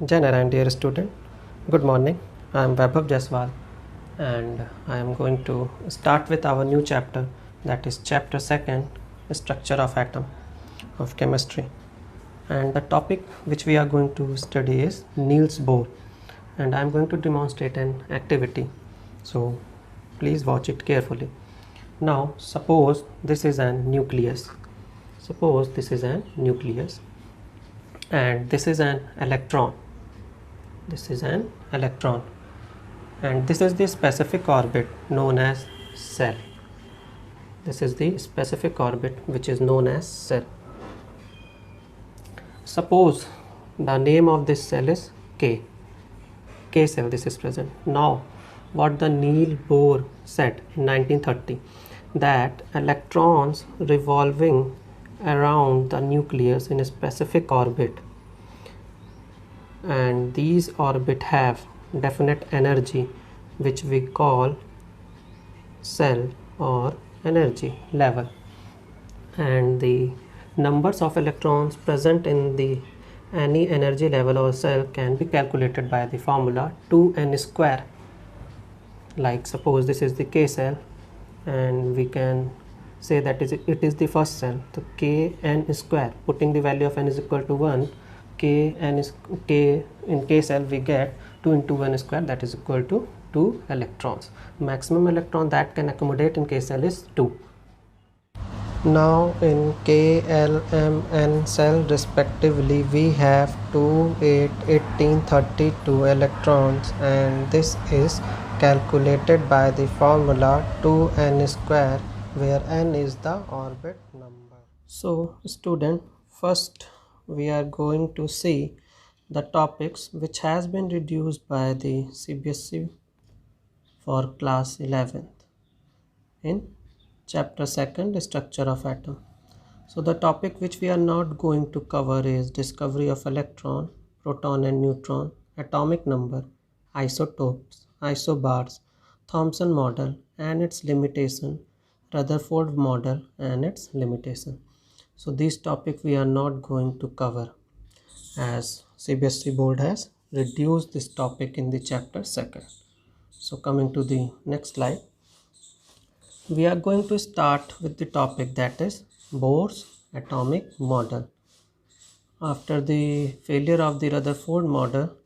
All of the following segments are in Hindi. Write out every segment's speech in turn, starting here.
Jai Narayan, dear student. Good morning. I am Vaibhav Jaswal and I am going to start with our new chapter, that is chapter 2, Structure of Atom of Chemistry. And the topic which we are going to study is Niels Bohr, and I am going to demonstrate an activity. So please watch it carefully. Now suppose this is an nucleus. Suppose this is an nucleus and this is an electron. This is an electron and this is the specific orbit known as cell. This is the specific orbit which is known as cell. Suppose the name of this cell is K cell, this is present. Now what the Niels Bohr said in 1930, that electrons revolving around the nucleus in a specific orbit, and these orbit have definite energy which we call cell or energy level, and the numbers of electrons present in the any energy level or cell can be calculated by the formula 2n square. Like suppose this is the K cell and we can say that it is the first cell, so kn square, putting the value of n is equal to 1, kn is k in K cell we get 2 into 1 square, that is equal to 2 electrons. Maximum electron that can accommodate in K cell is 2. Now in K, L, M, N cell respectively we have 2, 8, 18, 32 electrons, and this is calculated by the formula 2n square, where n is the orbit number. So student, first we are going to see the topics which has been reduced by the CBSE for class 11th in chapter 2, Structure of Atom. So the topic which we are not going to cover is discovery of electron, proton and neutron, atomic number, isotopes, isobars, Thomson model and its limitation, Rutherford model and its limitation. So these topics we are not going to cover, as CBSE board has reduced this topic in the chapter 2. So coming to the next slide, we are going to start with the topic, that is Bohr's atomic model. After the failure of the Rutherford model,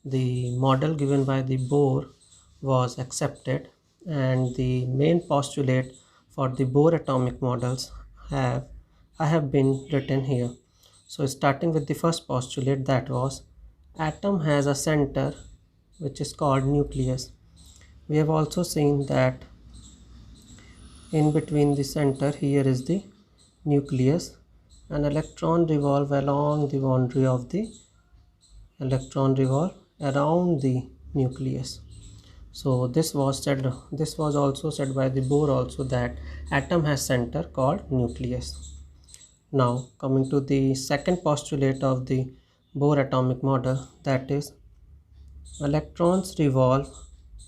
the model given by the Bohr was accepted, and the main postulate for the Bohr atomic models I have been written here. So starting with the first postulate, that was atom has a center which is called nucleus. We have also seen that in between the center here is the nucleus, an electron revolve along the boundary of the electron revolve around the nucleus. So this was also said by the Bohr also, that atom has center called nucleus. Now coming to the second postulate of the Bohr atomic model, that is electrons revolve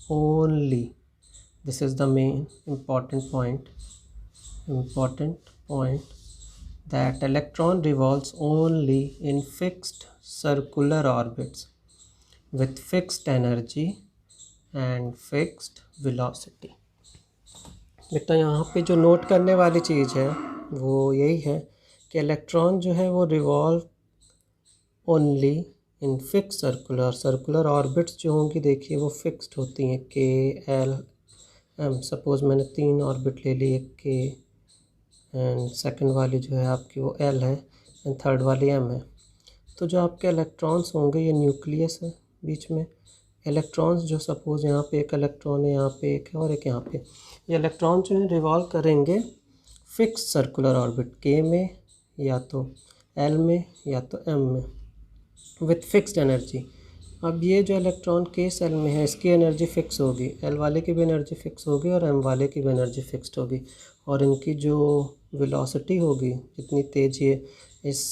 only, this is the main important point, that electron revolves only in fixed circular orbits with fixed energy and fixed velocity. बेटा यहाँ पे जो नोट करने वाली चीज़ है वो यही है कि इलेक्ट्रॉन जो है वो revolve only in fix circular orbits जो होंगी, देखिए वो फिक्स्ड होती हैं, के एल एम। सपोज़ मैंने 3 ऑर्बिट ले ली, एक के एंड सेकंड वाली जो है आपकी वो एल है एंड थर्ड वाली एम है। तो जो आपके इलेक्ट्रॉन्स होंगे, ये न्यूक्लियस है बीच में, इलेक्ट्रॉन्स जो सपोज़ यहाँ पे एक इलेक्ट्रॉन है, यहाँ पे एक है और एक यहाँ पे, ये इलेक्ट्रॉन जो है रिवॉल्व करेंगे फिक्स सर्कुलर ऑर्बिट, के में या तो एल में या तो एम में, विथ फिक्स्ड एनर्जी। अब ये जो इलेक्ट्रॉन के सेल में है इसकी एनर्जी फिक्स होगी, एल वाले की भी एनर्जी फिक्स होगी और एम वाले की भी एनर्जी फिक्स्ड होगी, और इनकी जो वेलोसिटी होगी, जितनी तेज़ ये इस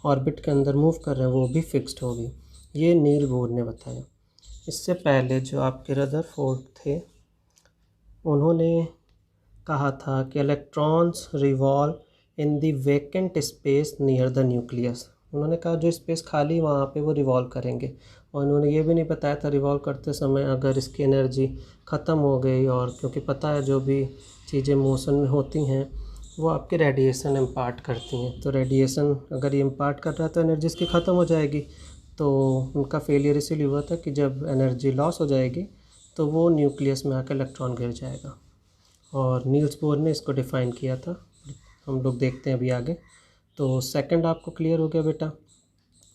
ऑर्बिट के अंदर मूव कर रहे हैं, वो भी फिक्स्ड होगी। ये नील बोर ने बताया। इससे पहले जो आपके रदरफोर्ड थे, उन्होंने कहा था कि electrons revolve in the vacant space near the nucleus. उन्होंने कहा जो स्पेस खाली वहाँ पे वो रिवॉल्व करेंगे, और उन्होंने ये भी नहीं बताया था रिवॉल्व करते समय अगर इसकी एनर्जी ख़त्म हो गई, और क्योंकि पता है जो भी चीज़ें मोशन में होती हैं वो आपके रेडिएशन इम्पार्ट करती हैं, तो रेडिएशन अगर ये इम्पार्ट कर रहा है तो एनर्जी इसकी ख़त्म हो जाएगी। तो उनका फेलियर इसीलिए हुआ था कि जब एनर्जी लॉस हो जाएगी तो वो न्यूक्लियस में आकर इलेक्ट्रॉन गिर जाएगा, और नील्स बोर ने इसको डिफ़ाइन किया था। हम लोग देखते हैं अभी आगे। तो सेकंड आपको क्लियर हो गया बेटा,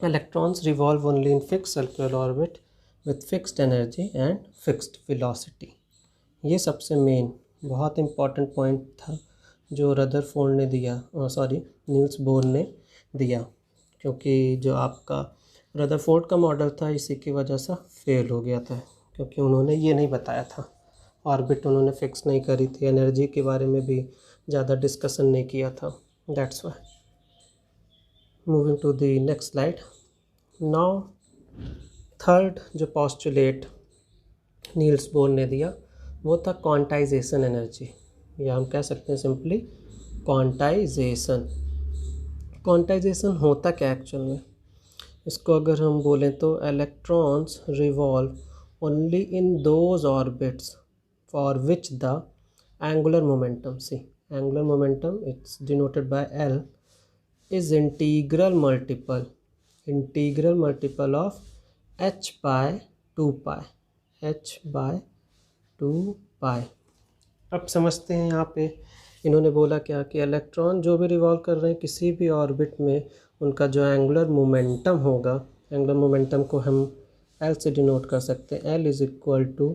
electrons revolve only in fix circular orbit with fixed energy and fixed velocity. ये सबसे मेन बहुत इम्पॉर्टेंट पॉइंट था जो रदरफोर्ड ने दिया, नील्स बोर ने दिया, क्योंकि जो आपका रदरफोर्ड का मॉडल था इसी की वजह से फेल हो गया था, क्योंकि उन्होंने ये नहीं बताया था, ऑर्बिट उन्होंने फिक्स नहीं करी थी, एनर्जी के बारे में भी ज़्यादा डिस्कशन नहीं किया था, that's why. Moving to the next slide. Now third जो पोस्टुलेट नील्स बोर ने दिया वो था क्वांटाइजेशन एनर्जी, या हम कह सकते हैं सिंपली क्वांटाइजेशन। क्वांटाइजेशन होता क्या एक्चुअल में, इसको अगर हम बोलें तो electrons revolve only in those orbits for which the angular momentum, see angular momentum it's denoted by L, is integral multiple of h by 2 pi, h by 2 pi. अब समझते हैं यहाँ पे इन्होंने बोला क्या कि इलेक्ट्रॉन जो भी रिवॉल्व कर रहे हैं किसी भी ऑर्बिट में उनका जो एंगुलर मोमेंटम होगा, एंगुलर मोमेंटम को हम L से डिनोट कर सकते हैं, L is equal to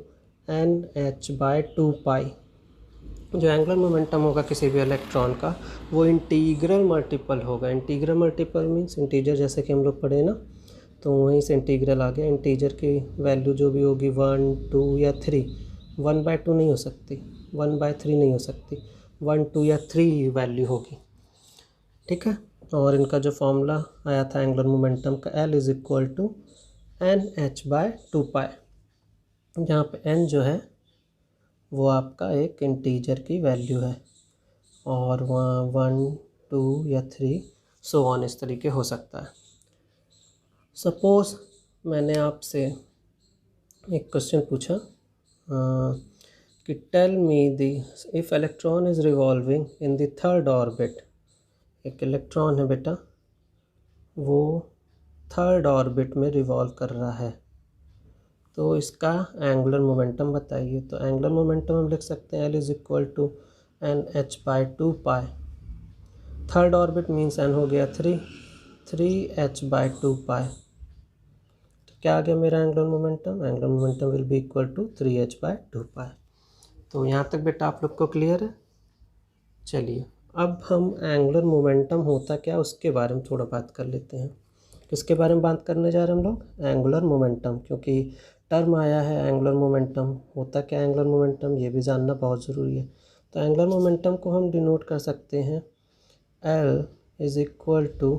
NH by 2 pi. जो एंगुलर मोमेंटम होगा किसी भी इलेक्ट्रॉन का वो इंटीग्रल मल्टीपल होगा। इंटीग्रल मल्टीपल मीन्स इंटीजर, जैसे कि हम लोग पढ़े ना, तो वहीं से इंटीग्रल आ गया। इंटीजर की वैल्यू जो भी होगी 1, 2 या 3, 1/2 नहीं हो सकती, 1/3 नहीं हो सकती, 1, 2 या 3 वैल्यू होगी, ठीक है। और इनका जो फॉर्मूला आया था एंगुलर मोमेंटम का, L is equal to NH by 2 pi, जहाँ पे N जो है वो आपका एक इंटीजर की वैल्यू है, और वहाँ 1, 2 या 3 सो ऑन इस तरीके हो सकता है। सपोज़ मैंने आपसे एक क्वेश्चन पूछा कि tell me the if electron is revolving in the third orbit, एक इलेक्ट्रॉन है बेटा वो थर्ड ऑर्बिट में रिवॉल्व कर रहा है, तो इसका एंगुलर मोमेंटम बताइए। तो एंगुलर मोमेंटम हम लिख सकते हैं L is equal to NH by 2 pi. Third orbit means N हो गया 3H बाय 2 पाई। तो क्या आ गया मेरा angular momentum, angular momentum will be equal to 3H by 2 pi. तो यहाँ तक बेटा आप लोग को क्लियर है। चलिए अब हम एंगुलर मोमेंटम होता क्या उसके बारे में थोड़ा बात कर लेते हैं। किसके बारे में बात करने जा रहे हैं हम लोग, एंगुलर मोमेंटम, क्योंकि टर्म आया है एंगुलर मोमेंटम। होता क्या एंगुलर मोमेंटम ये भी जानना बहुत ज़रूरी है। तो एंगुलर मोमेंटम को हम डिनोट कर सकते हैं L is equal to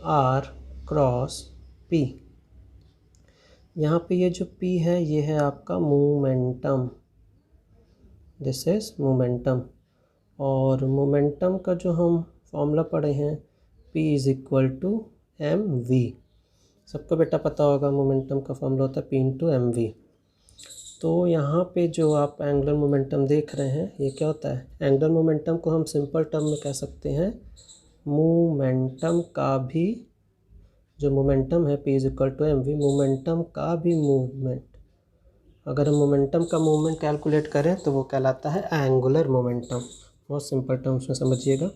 R cross P। यहाँ पे ये जो P है ये है आपका मोमेंटम, दिस इज़ मोमेंटम। और मोमेंटम का जो हम फॉर्मूला पढ़े हैं P is equal to mv, सबको बेटा पता होगा मोमेंटम का फॉर्मूला होता है P इंटू mv। तो यहाँ पे जो आप एंगुलर मोमेंटम देख रहे हैं ये क्या होता है, एंगुलर मोमेंटम को हम सिंपल टर्म में कह सकते हैं मोमेंटम का भी, जो मोमेंटम है P is equal to mv, momentum का भी मूवमेंट। अगर हम मोमेंटम का मूवमेंट कैलकुलेट करें तो वो कहलाता है एंगुलर मोमेंटम। बहुत सिंपल टर्म्स में समझिएगा।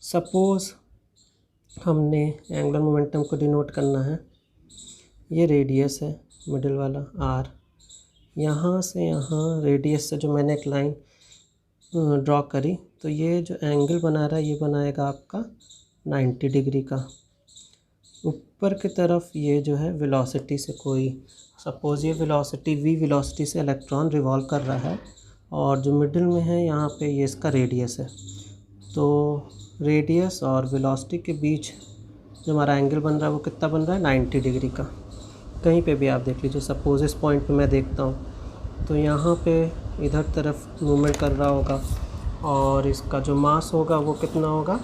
सपोज़ हमने एंगुलर मोमेंटम को डिनोट करना है, ये रेडियस है मिडिल वाला R, यहाँ से यहाँ रेडियस से जो मैंने एक लाइन ड्रॉ करी तो ये जो एंगल बना रहा है ये बनाएगा आपका 90 डिग्री का। ऊपर की तरफ ये जो है वेलोसिटी से कोई, सपोज़ ये वेलोसिटी v वेलोसिटी से इलेक्ट्रॉन रिवॉल्व कर रहा है, और जो मिडिल में है यहाँ पे ये इसका रेडियस है। तो रेडियस और वेलोसिटी के बीच जो हमारा एंगल बन रहा है वो कितना बन रहा है 90 डिग्री का। कहीं पे भी आप देख लीजिए, सपोज़ इस पॉइंट पे मैं देखता हूँ तो यहाँ पे इधर तरफ मूवमेंट कर रहा होगा, और इसका जो मास होगा वो कितना होगा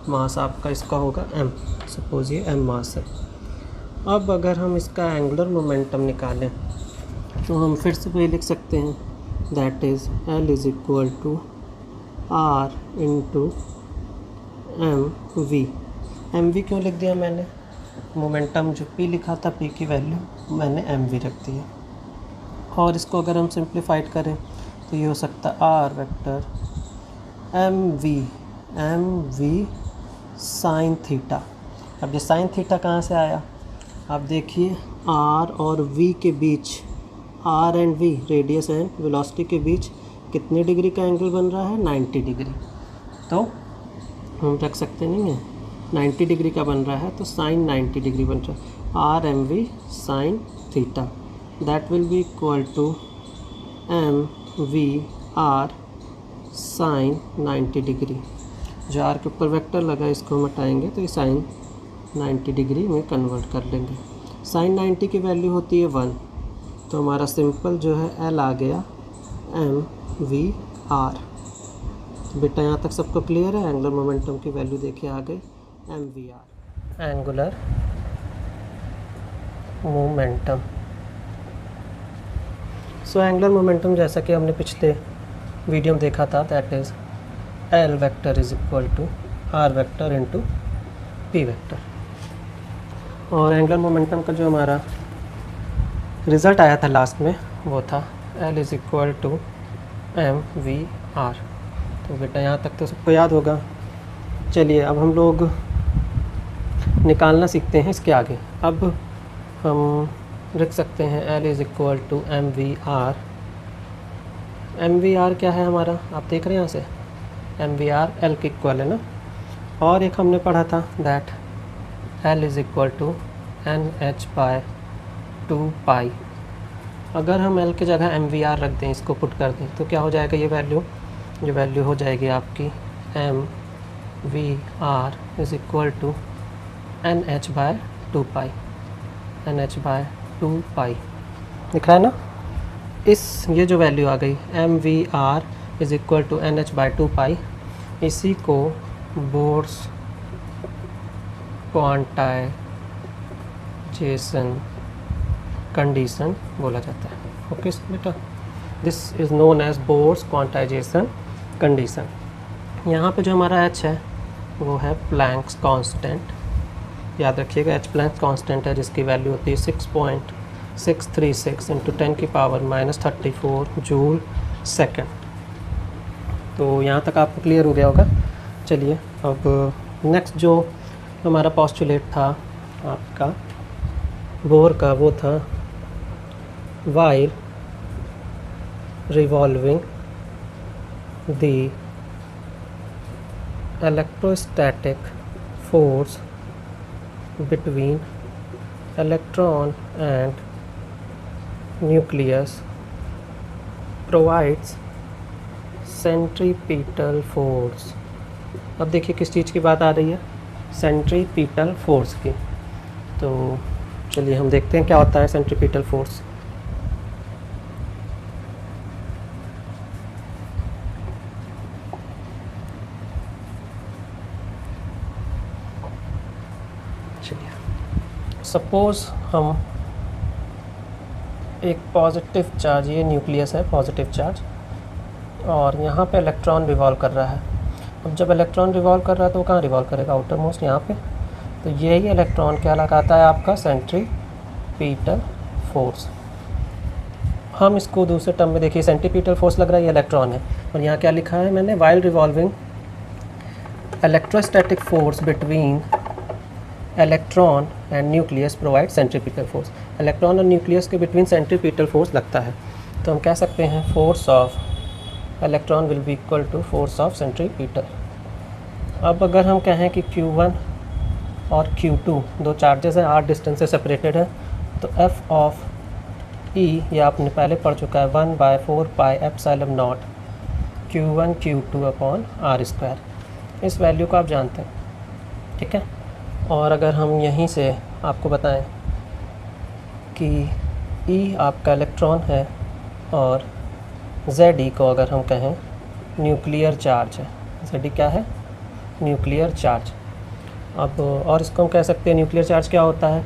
मास आपका इसका होगा m, सपोज ये m मास है। अब अगर हम इसका एंगुलर मोमेंटम निकालें तो हम फिर से वही लिख सकते हैं, that is L is equal to R into mv क्यों लिख दिया मैंने, मोमेंटम जो p लिखा था p की वैल्यू मैंने mv रख दिया। और इसको अगर हम सिंप्लीफाइड करें तो ये हो सकता है r vector mv sine theta. अब ये साइन थीटा कहाँ से आया, आप देखिए r और v के बीच, r and v radius and velocity के बीच कितने डिग्री का एंगल बन रहा है, 90 डिग्री। तो हम रख सकते नहीं है, 90 डिग्री का बन रहा है तो साइन 90 डिग्री बन रहा है, r mv sine theta, that will be equal to mv r sine 90 degree. जो r के ऊपर वेक्टर लगा इसको हम हटाएंगे तो ये साइन 90 डिग्री में कन्वर्ट कर लेंगे। साइन 90 की वैल्यू होती है 1, तो हमारा सिंपल जो है L आ गया mv_r। तो बेटा यहाँ तक सबको क्लियर है, एंगुलर मोमेंटम की वैल्यू देखिए आ गई mv_r। Angular momentum, so angular momentum जैसा कि हमने पिछले वीडियो में देखा था, that is L vector is equal to R vector into P vector. और एंगुलर मोमेंटम का जो हमारा रिज़ल्ट आया था लास्ट में वो था L is equal to mv_r। तो बेटा यहाँ तक तो सबको याद होगा। चलिए अब हम लोग निकालना सीखते हैं इसके आगे। अब हम लिख सकते हैं L is equal to mv_r। mv_r क्या है हमारा, आप देख रहे हैं यहाँ से mv_r L के इक्वल है ना। और एक हमने पढ़ा था that L is equal to NH/2π। अगर हम L की जगह mv_r रख दें, इसको पुट कर दें, तो क्या हो जाएगा, ये वैल्यू हो जाएगी आपकी mv_r is equal to NH/2π। NH/2π दिख रहा है ना। ये जो वैल्यू आ गई mv_r is equal to NH/2π, इसी को बोर्स क्वांटाइजेशन कंडीशन बोला जाता है। ओके बेटा, this is known as Bohr's quantization condition. यहाँ पे जो हमारा h है वो है प्लैंक्स कांस्टेंट, याद रखिएगा h प्लैंक्स कांस्टेंट है, जिसकी वैल्यू होती है 6.636 इंटू 10⁻⁻34 जूल सेकेंड। तो यहाँ तक आपको क्लियर हो गया होगा। चलिए अब नेक्स्ट जो हमारा पोस्टुलेट था आपका बोर का, वो था while revolving the electrostatic force between electron and nucleus provides centripetal force। अब देखिए किस चीज़ की बात आ रही है, सेंट्रीपिटल फोर्स की। तो चलिए हम देखते हैं क्या होता है सेंट्रीपिटल फोर्स। चलिए सपोज हम एक पॉजिटिव चार्ज, ये न्यूक्लियस है पॉजिटिव चार्ज, और यहाँ पे इलेक्ट्रॉन रिवॉल्व कर रहा है। अब जब इलेक्ट्रॉन रिवॉल्व कर रहा है तो वो कहाँ रिवॉल्व करेगा, आउटर मोस्ट यहाँ पे। तो यही इलेक्ट्रॉन क्या लगाता है आपका सेंट्रीपिटल फोर्स। हम इसको दूसरे टर्म में देखिए, सेंट्रीपिटल फोर्स लग रहा है, ये इलेक्ट्रॉन है, और यहाँ क्या लिखा है मैंने, while revolving electrostatic force between electron and nucleus provide centripetal force. Electron और न्यूक्लियस के बिटवीन सेंट्रीपिटल फोर्स लगता है। तो हम कह सकते हैं force of electron will be equal to force of centripetal. अब अगर हम कहें कि Q1 और Q2 दो चार्जेस हैं, r डिस्टेंस से सेपरेटेड है, तो F ऑफ E ये आपने पहले पढ़ चुका है 1/4πε0 Q1 Q2 अपॉन r²। इस वैल्यू को आप जानते हैं, ठीक है। और अगर हम यहीं से आपको बताएं कि E आपका इलेक्ट्रॉन है और ZE को अगर हम कहें न्यूक्लियर चार्ज है, ZE क्या है, न्यूक्लियर चार्ज। अब और इसको हम कह सकते हैं न्यूक्लियर चार्ज क्या होता है,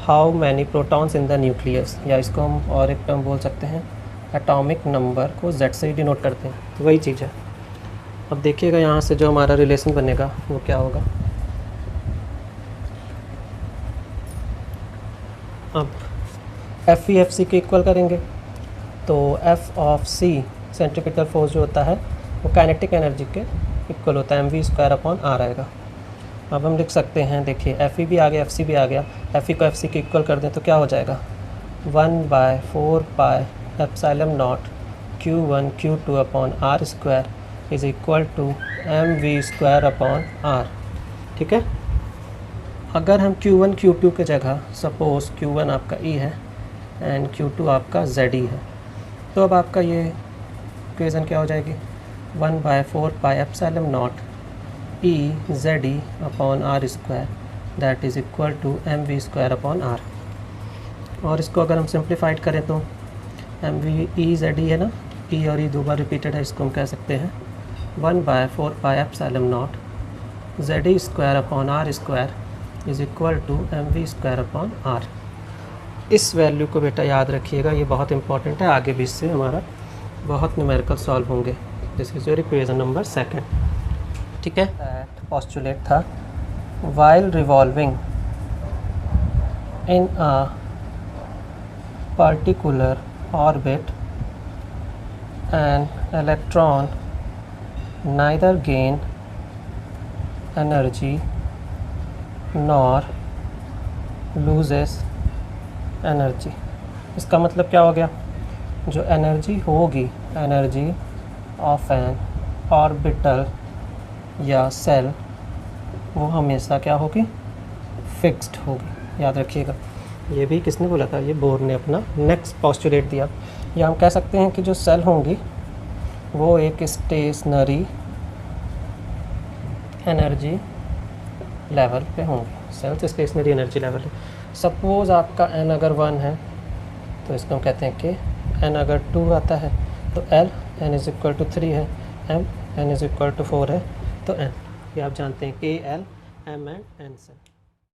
how many protons in the nucleus, या इसको हम और एक टर्म बोल सकते हैं एटॉमिक नंबर को Z से ही डिनोट करते हैं, तो वही चीज़ है। अब देखिएगा यहाँ से जो हमारा रिलेशन बनेगा वो क्या होगा। अब FE/FC के इक्वल करेंगे तो F of C centripetal force जो होता है वो काइनेटिक एनर्जी के इक्वल होता है, mv²/r आएगा। अब हम लिख सकते हैं, देखिए Fe भी आ गया, FC भी आ गया, Fe को FC के इक्वल कर दें तो क्या हो जाएगा 1/4πε0 Q1 Q2/r² is equal to mv²/r। ठीक है। अगर हम Q1 Q2 के जगह सपोज़ Q1 आपका E है एंड Q2 आपका ZE है, तो अब आपका ये इक्वेशन क्या हो जाएगी 1/4πε0 EZE/r² that is equal to mv²/r। और इसको अगर हम सिंप्लीफाइड करें तो EZE है ना, E और E दो बार रिपीटेड है, इसको हम कह सकते हैं 1/4πε0 ZE²/r² is equal to mv²/r। इस वैल्यू को बेटा याद रखिएगा, ये बहुत इंपॉर्टेंट है, आगे भी इससे हमारा बहुत न्यूमेरिकल सॉल्व होंगे। This is your equation number 2। ठीक है। पोस्टुलेट था while revolving in a particular orbit an electron neither gain energy nor loses energy. इसका मतलब क्या हो गया, जो एनर्जी होगी, एनर्जी ऑफ एन ऑर्बिटल या सेल, वो हमेशा क्या होगी, फिक्स्ड होगी। याद रखिएगा, ये भी किसने बोला था, ये बोर ने अपना नेक्स्ट पोस्टुलेट दिया। या हम कह सकते हैं कि जो सेल होंगी वो एक स्टेशनरी एनर्जी लेवल पे होंगी। सेल्स स्टेशनरी एनर्जी लेवल है। सपोज़ आपका n अगर 1 है तो इसको हम कहते हैं कि n अगर 2 आता है तो L, n is equal to 3 है, m, n is equal to 4 है तो n। ये आप जानते हैं कि L, m एंड n से।